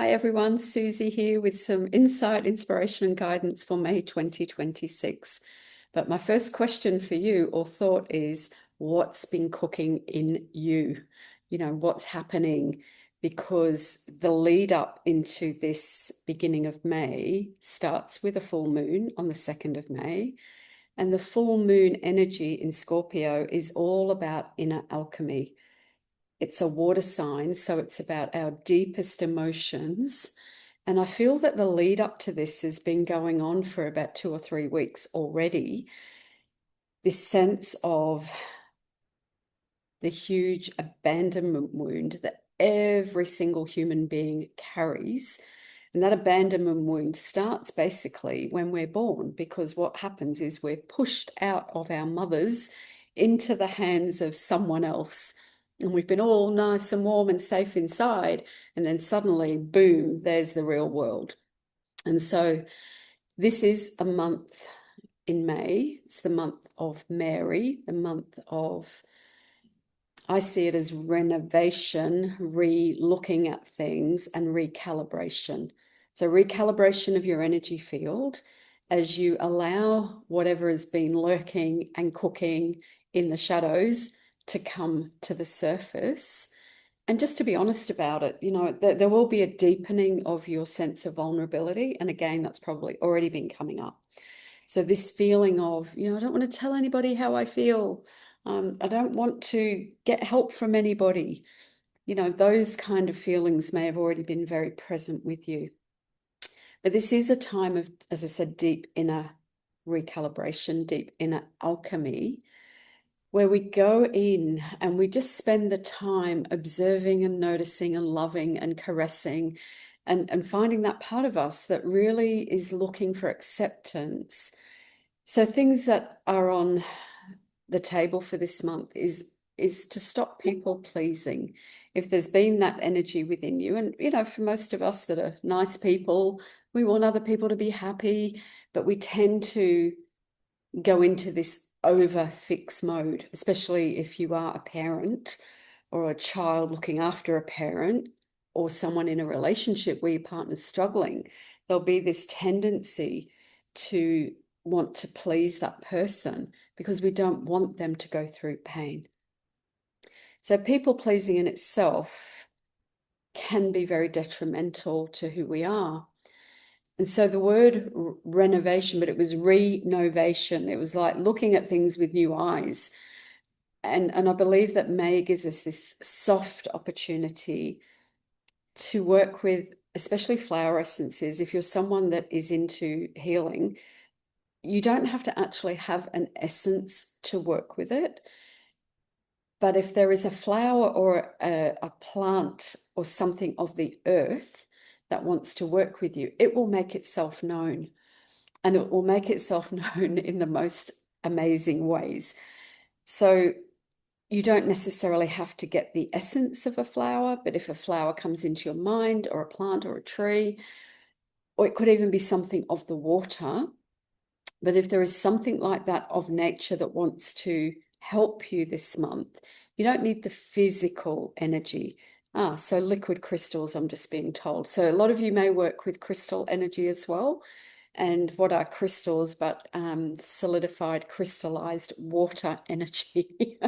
Hi everyone, Susie here with some insight, inspiration, and guidance for May 2026. But my first question for you or thought is, what's been cooking in you? What's happening? Because the lead up into this beginning of May starts with a full moon on the 2nd of May. And the full moon energy in Scorpio is all about inner alchemy. It's a water sign, so it's about our deepest emotions. And I feel that the lead up to this has been going on for about 2 or 3 weeks already. This sense of the huge abandonment wound that every single human being carries. And that abandonment wound starts basically when we're born, because what happens is we're pushed out of our mothers into the hands of someone else. And we've been all nice and warm and safe inside. And then suddenly, boom, there's the real world. And so this is a month in May. It's the month of Mary, the month of, I see it as renovation, re-looking at things, and recalibration. So recalibration of your energy field as you allow whatever has been lurking and cooking in the shadows to come to the surface. And just to be honest about it, there will be a deepening of your sense of vulnerability. And again, that's probably already been coming up. So this feeling of, I don't want to tell anybody how I feel. I don't want to get help from anybody. Those kind of feelings may have already been very present with you. But this is a time of, as I said, deep inner recalibration, deep inner alchemy, where we go in and we just spend the time observing and noticing and loving and caressing and finding that part of us that really is looking for acceptance. So things that are on the table for this month is to stop people pleasing. If there's been that energy within you, and for most of us that are nice people, we want other people to be happy, but we tend to go into this over fix mode, especially if you are a parent or a child looking after a parent or someone in a relationship where your partner's struggling. There'll be this tendency to want to please that person because we don't want them to go through pain. So people pleasing in itself can be very detrimental to who we are. And so the word renovation, but it was renovation. It was like looking at things with new eyes. And I believe that May gives us this soft opportunity to work with, especially flower essences. If you're someone that is into healing, you don't have to actually have an essence to work with it. But if there is a flower or a plant or something of the earth that wants to work with you, it will make itself known. And it will make itself known in the most amazing ways. So you don't necessarily have to get the essence of a flower, but if a flower comes into your mind or a plant or a tree, or it could even be something of the water, but if there is something like that of nature that wants to help you this month, you don't need the physical energy. So liquid crystals, I'm just being told. So a lot of you may work with crystal energy as well. And what are crystals but solidified, crystallized water energy?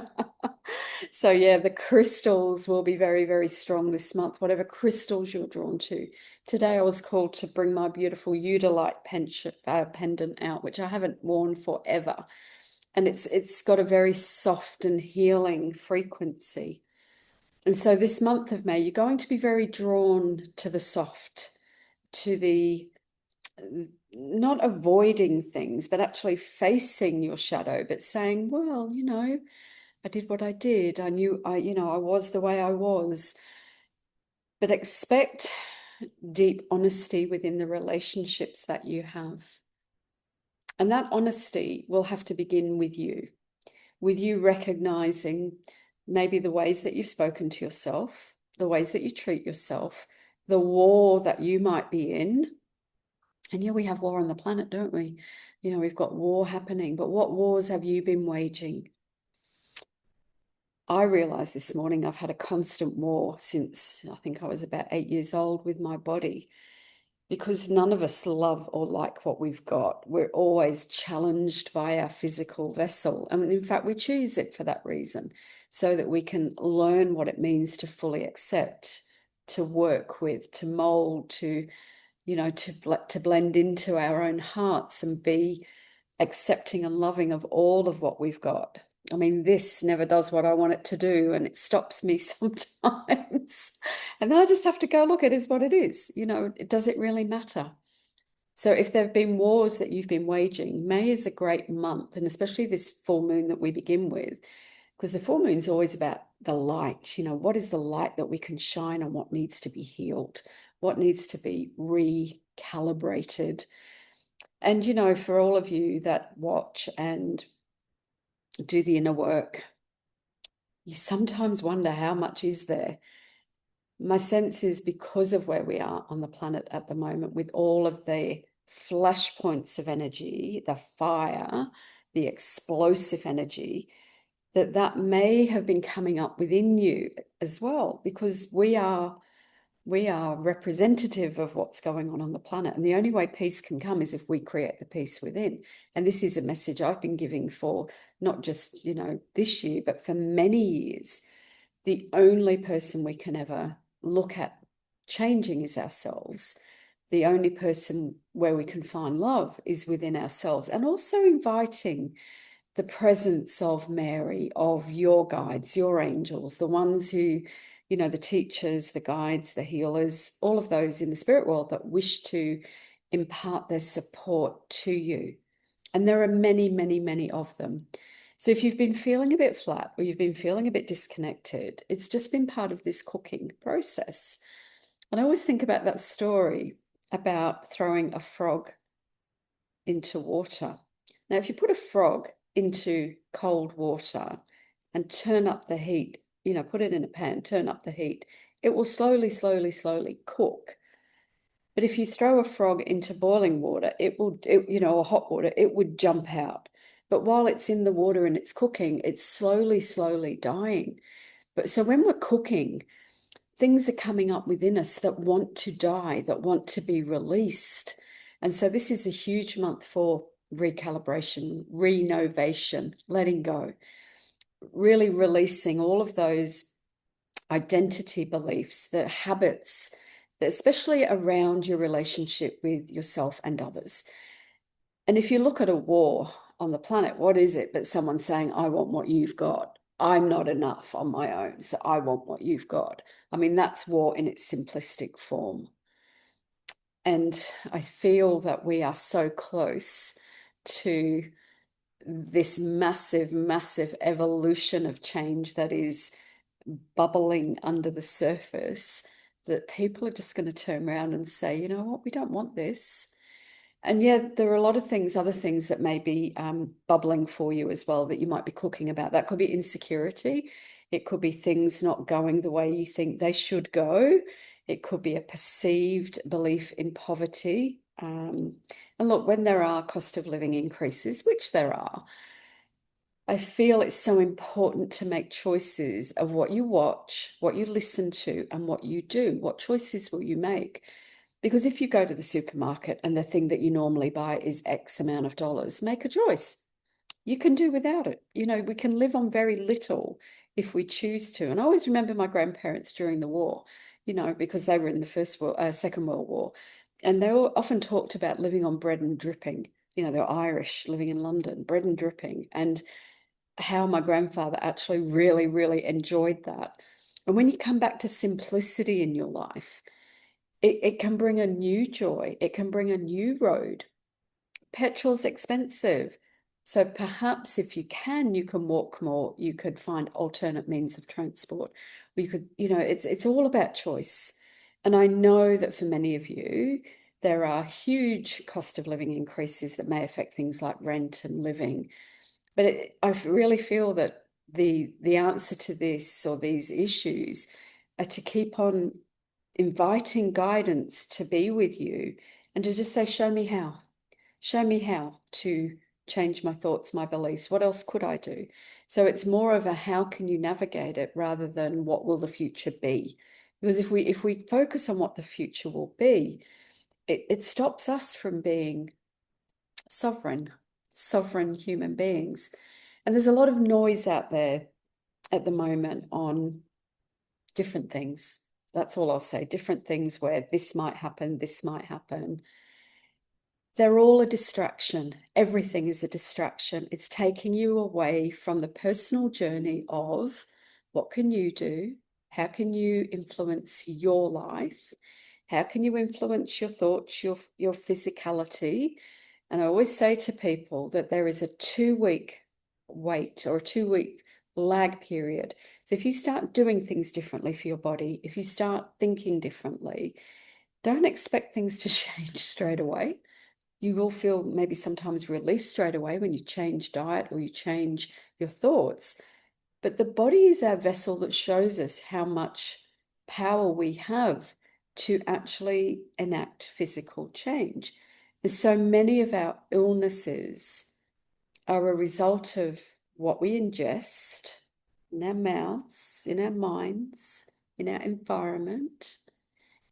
So yeah, the crystals will be very, very strong this month, whatever crystals you're drawn to. Today I was called to bring my beautiful Udalite pendant out, which I haven't worn forever. And it's got a very soft and healing frequency. And so this month of May, you're going to be very drawn to the soft, to the not avoiding things, but actually facing your shadow, but saying, well, I did what I did. I knew I was the way I was. But expect deep honesty within the relationships that you have. And that honesty will have to begin with you recognizing maybe the ways that you've spoken to yourself, the ways that you treat yourself, the war that you might be in. And yeah, we have war on the planet, don't we? We've got war happening, but what wars have you been waging? I realized this morning I've had a constant war since I think I was about 8 years old with my body, because none of us love or like what we've got. We're always challenged by our physical vessel. I mean, in fact, we choose it for that reason, so that we can learn what it means to fully accept, to work with, to mold, to, to blend into our own hearts and be accepting and loving of all of what we've got. I mean, this never does what I want it to do, and it stops me sometimes. And then I just have to go, look, it is what it is. Does it really matter? So if there have been wars that you've been waging, May is a great month, and especially this full moon that we begin with, because the full moon is always about the light. What is the light that we can shine on what needs to be healed, what needs to be recalibrated. And, for all of you that watch and do the inner work, you sometimes wonder how much is there. My sense is, because of where we are on the planet at the moment, with all of the flashpoints of energy, the fire, the explosive energy, that may have been coming up within you as well, because we are representative of what's going on the planet. And the only way peace can come is if we create the peace within. And this is a message I've been giving for not just, this year, but for many years. The only person we can ever look at changing is ourselves. The only person where we can find love is within ourselves, and also inviting the presence of Mary, of your guides, your angels, the ones who, the teachers, the guides, the healers, all of those in the spirit world that wish to impart their support to you. And there are many, many, many of them. So if you've been feeling a bit flat, or you've been feeling a bit disconnected, it's just been part of this cooking process. And I always think about that story about throwing a frog into water. Now, if you put a frog into cold water and turn up the heat, put it in a pan, turn up the heat, it will slowly, slowly, slowly cook. But if you throw a frog into boiling water, or hot water, it would jump out. But while it's in the water and it's cooking, it's slowly, slowly dying. But so when we're cooking, things are coming up within us that want to die, that want to be released. And so this is a huge month for recalibration, renovation, letting go, really releasing all of those identity beliefs, the habits, especially around your relationship with yourself and others. And if you look at a war on the planet, what is it but someone saying, I want what you've got? I'm not enough on my own, so I want what you've got. I mean, that's war in its simplistic form. And I feel that we are so close to this massive, massive evolution of change that is bubbling under the surface, that people are just going to turn around and say, you know what, we don't want this. And yeah, there are a lot of things, other things that may be bubbling for you as well, that you might be cooking about. That could be insecurity. It could be things not going the way you think they should go. It could be a perceived belief in poverty. And look, when there are cost of living increases, which there are, I feel it's so important to make choices of what you watch, what you listen to, and what you do. What choices will you make? Because if you go to the supermarket and the thing that you normally buy is X amount of dollars, make a choice. You can do without it. We can live on very little if we choose to. And I always remember my grandparents during the war, because they were in the Second World War. And they often talked about living on bread and dripping. They're Irish, living in London, bread and dripping. And how my grandfather actually really, really enjoyed that. And when you come back to simplicity in your life, it can bring a new joy. It can bring a new road. Petrol's expensive. So perhaps if you can walk more, you could find alternate means of transport. Or you could, it's all about choice. And I know that for many of you, there are huge cost of living increases that may affect things like rent and living. But I really feel that the answer to this, or these issues, are to keep on inviting guidance to be with you, and to just say, show me how to change my thoughts, my beliefs? What else could I do? So it's more of a how can you navigate it rather than what will the future be? Because if we focus on what the future will be, it stops us from being sovereign human beings. And there's a lot of noise out there at the moment on different things. That's all I'll say. Different things where this might happen, this might happen. They're all a distraction. Everything is a distraction. It's taking you away from the personal journey of what can you do? How can you influence your life? How can you influence your thoughts, your physicality? And I always say to people that there is a 2-week wait or a 2-week lag period. So if you start doing things differently for your body, if you start thinking differently, don't expect things to change straight away. You will feel maybe sometimes relief straight away when you change diet or you change your thoughts. But the body is our vessel that shows us how much power we have to actually enact physical change. And so many of our illnesses are a result of what we ingest in our mouths, in our minds, in our environment,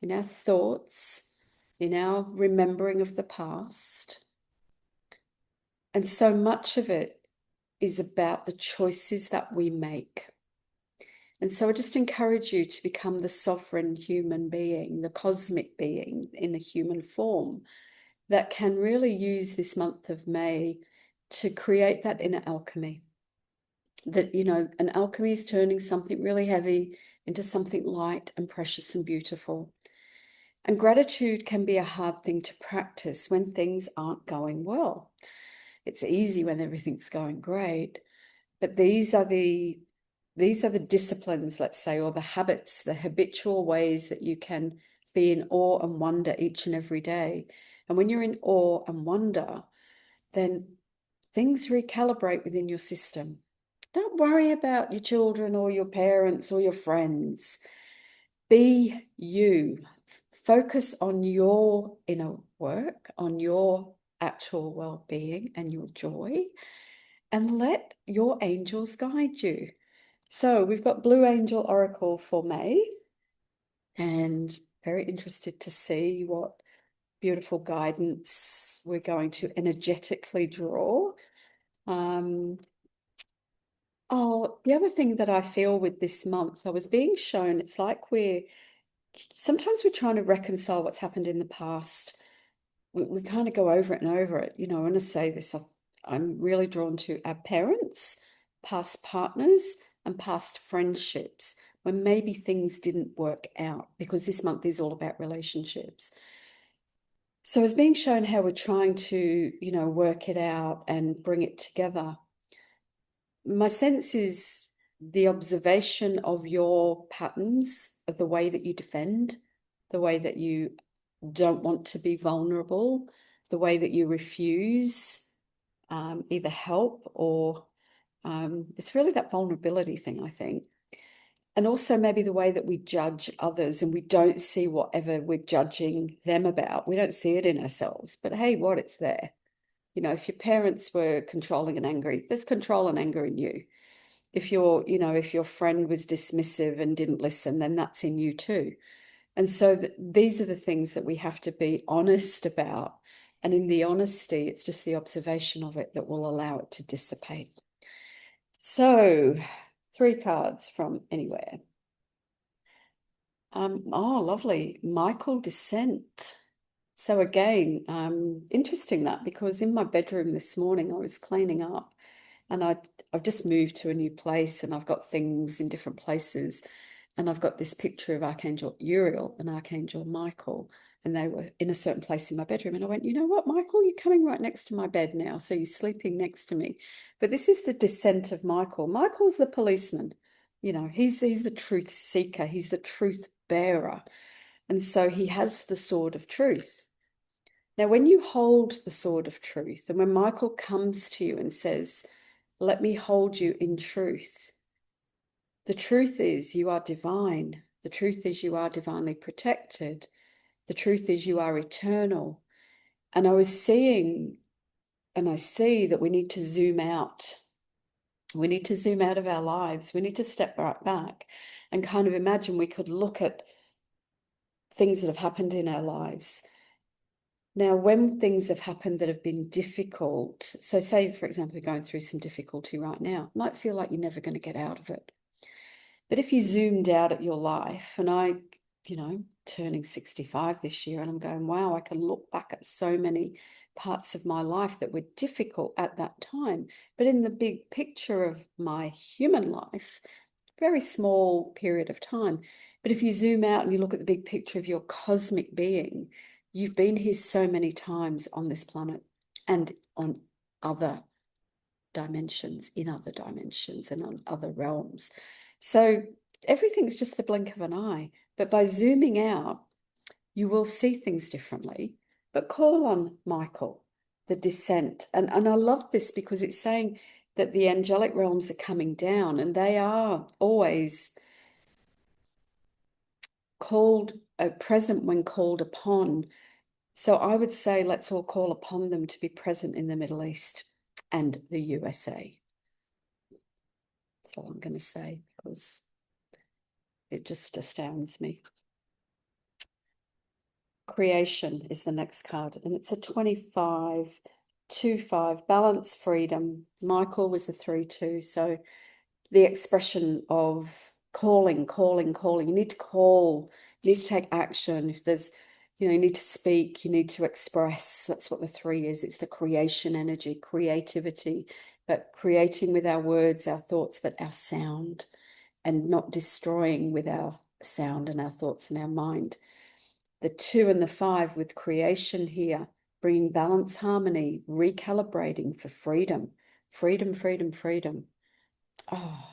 in our thoughts, in our remembering of the past. And so much of it is about the choices that we make. And so I just encourage you to become the sovereign human being, the cosmic being in a human form that can really use this month of May to create that inner alchemy. That, you know, an alchemy is turning something really heavy into something light and precious and beautiful. And gratitude can be a hard thing to practice when things aren't going well. It's easy when everything's going great, but these are the disciplines, let's say, or the habits, the habitual ways that you can be in awe and wonder each and every day. And when you're in awe and wonder, then things recalibrate within your system. Don't worry about your children or your parents or your friends. Be you. Focus on your inner work, on your actual well-being and your joy, and let your angels guide you. So we've got Blue Angel Oracle for May, and very interested to see what beautiful guidance we're going to energetically draw. Oh, the other thing that I feel with this month, I was being shown, it's like sometimes we're trying to reconcile what's happened in the past. We kind of go over it and over it. You know, I want to say this, I'm really drawn to our parents, past partners, and past friendships when maybe things didn't work out, because this month is all about relationships. So I was being shown how we're trying to, you know, work it out and bring it together. My sense is the observation of your patterns, of the way that you defend, the way that you don't want to be vulnerable, the way that you refuse either help or it's really that vulnerability thing, I think. And also maybe the way that we judge others and we don't see whatever we're judging them about. We don't see it in ourselves, but hey, what, it's there. You know, if your parents were controlling and angry, there's control and anger in you. If if your friend was dismissive and didn't listen, then that's in you too. And so these are the things that we have to be honest about. And in the honesty, it's just the observation of it that will allow it to dissipate. So 3 cards from anywhere. Oh, lovely. Michael Descent. So again, interesting that, because in my bedroom this morning, I was cleaning up and I've just moved to a new place and I've got things in different places. And I've got this picture of Archangel Uriel and Archangel Michael, and they were in a certain place in my bedroom. And I went, you know what, Michael, you're coming right next to my bed now. So you're sleeping next to me. But this is the descent of Michael. Michael's the policeman. You know, he's the truth seeker. He's the truth bearer. And so he has the sword of truth. Now, when you hold the sword of truth, and when Michael comes to you and says, let me hold you in truth, the truth is you are divine. The truth is you are divinely protected. The truth is you are eternal. And I was seeing And I see that we need to zoom out. We need to zoom out of our lives. We need to step right back and kind of imagine we could look at things that have happened in our lives. Now, when things have happened that have been difficult, so say, for example, you're going through some difficulty right now, it might feel like you're never going to get out of it. But if you zoomed out at your life, and turning 65 this year, and I'm going, wow, I can look back at so many parts of my life that were difficult at that time. But in the big picture of my human life, very small period of time. But if you zoom out and you look at the big picture of your cosmic being, you've been here so many times on this planet and on other dimensions, in other dimensions and on other realms. So everything's just the blink of an eye. But by zooming out, you will see things differently. But call on Michael, the descent. And I love this because it's saying that the angelic realms are coming down, and they are always called present when called upon. So I would say let's all call upon them to be present in the Middle East and the USA. That's all I'm going to say because it just astounds me. Creation is the next card, and it's a 25, 2-5, balance, freedom. Michael was a 3-2, so the expression of calling. You need to call, you need to take action. If there's, you need to speak, you need to express. That's what the 3 is. It's the creation energy, creativity, but creating with our words, our thoughts, but our sound, and not destroying with our sound and our thoughts and our mind. The 2 and the 5 with creation here, bringing balance, harmony, recalibrating for freedom. Freedom. Oh,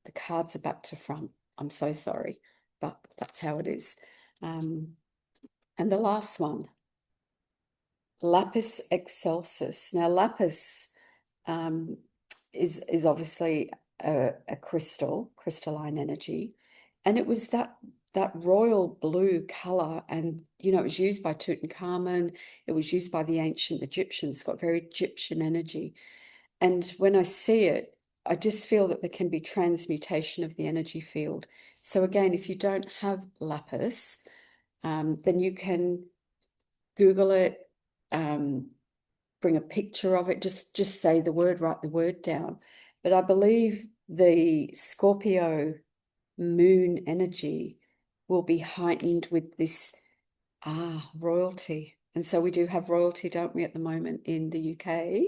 the cards are back to front. I'm so sorry, but that's how it is. And the last one, lapis excelsis. Now, lapis is obviously a crystalline energy, and it was that royal blue color, and it was used by Tutankhamun. It was used by the ancient Egyptians. It's got very Egyptian energy, and when I see it, I just feel that there can be transmutation of the energy field. So again, if you don't have lapis, then you can Google it, bring a picture of it, just say the word, write the word down. But I believe the Scorpio moon energy will be heightened with this royalty. And so we do have royalty, don't we, at the moment in the UK?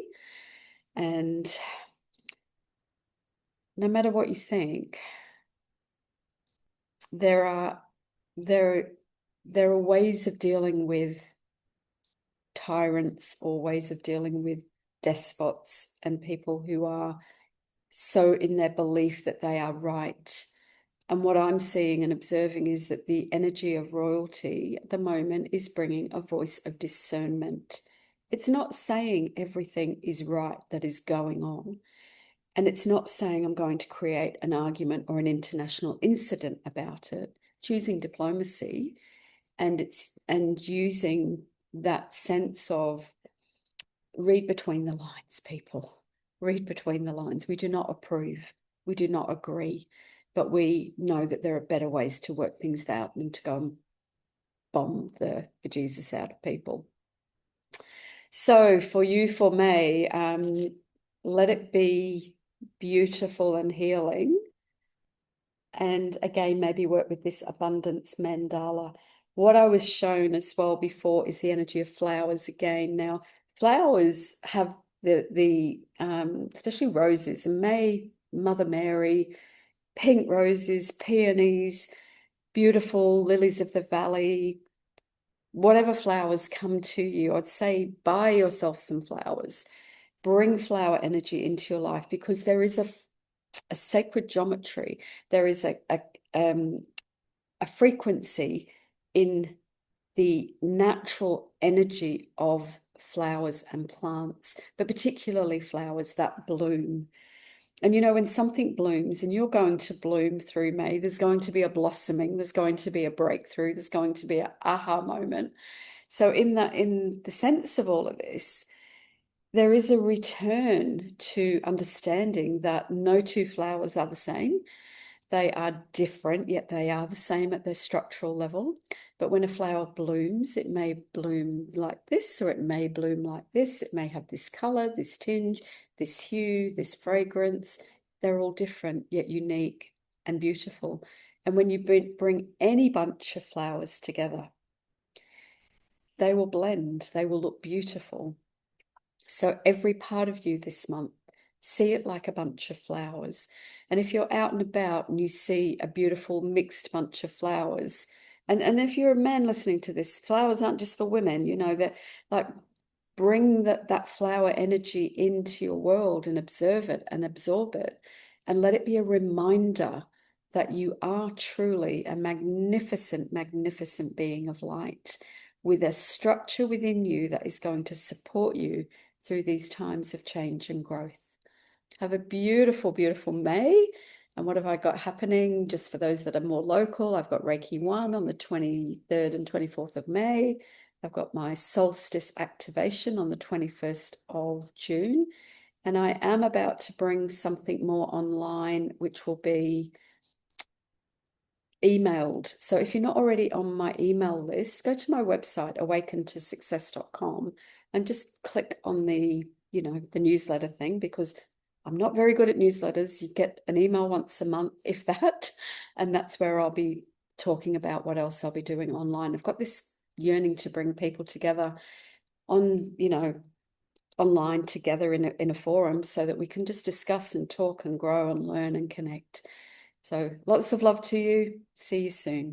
And no matter what you think, there are ways of dealing with tyrants or ways of dealing with despots and people who are so in their belief that they are right. And what I'm seeing and observing is that the energy of royalty at the moment is bringing a voice of discernment. It's not saying everything is right that is going on. And it's not saying I'm going to create an argument or an international incident about it. Choosing diplomacy and using that sense of read between the lines, people. Read between the lines. We do not approve. We do not agree. But we know that there are better ways to work things out than to go and bomb the bejesus out of people. So for you, for me, let it be beautiful and healing. And again, maybe work with this abundance mandala. What I was shown as well before is the energy of flowers again. Now, flowers have the especially roses, and May, Mother Mary, pink roses, peonies, beautiful lilies of the valley, whatever flowers come to you, I'd say buy yourself some flowers. Bring flower energy into your life because there is a sacred geometry. There is a frequency in the natural energy of flowers and plants, but particularly flowers that bloom. And when something blooms, and you're going to bloom through May, there's going to be a blossoming, there's going to be a breakthrough, there's going to be an aha moment. So in the sense of all of this, there is a return to understanding that no two flowers are the same. They are different, yet they are the same at their structural level. But when a flower blooms, it may bloom like this, or it may bloom like this. It may have this color, this tinge, this hue, this fragrance. They're all different, yet unique and beautiful. And when you bring any bunch of flowers together, they will blend, they will look beautiful. So every part of you this month, see it like a bunch of flowers. And if you're out and about and you see a beautiful mixed bunch of flowers, and if you're a man listening to this, flowers aren't just for women, you know, that like bring that flower energy into your world and observe it and absorb it and let it be a reminder that you are truly a magnificent, magnificent being of light with a structure within you that is going to support you through these times of change and growth. Have a beautiful, beautiful May. And what have I got happening? Just for those that are more local, I've got Reiki 1 on the 23rd and 24th of May. I've got my solstice activation on the 21st of June. And I am about to bring something more online, which will be emailed. So if you're not already on my email list, go to my website, awakentosuccess.com, and just click on the newsletter thing, because I'm not very good at newsletters. You get an email once a month, if that, and that's where I'll be talking about what else I'll be doing online. I've got this yearning to bring people together on, online together in a forum so that we can just discuss and talk and grow and learn and connect. So lots of love to you. See you soon.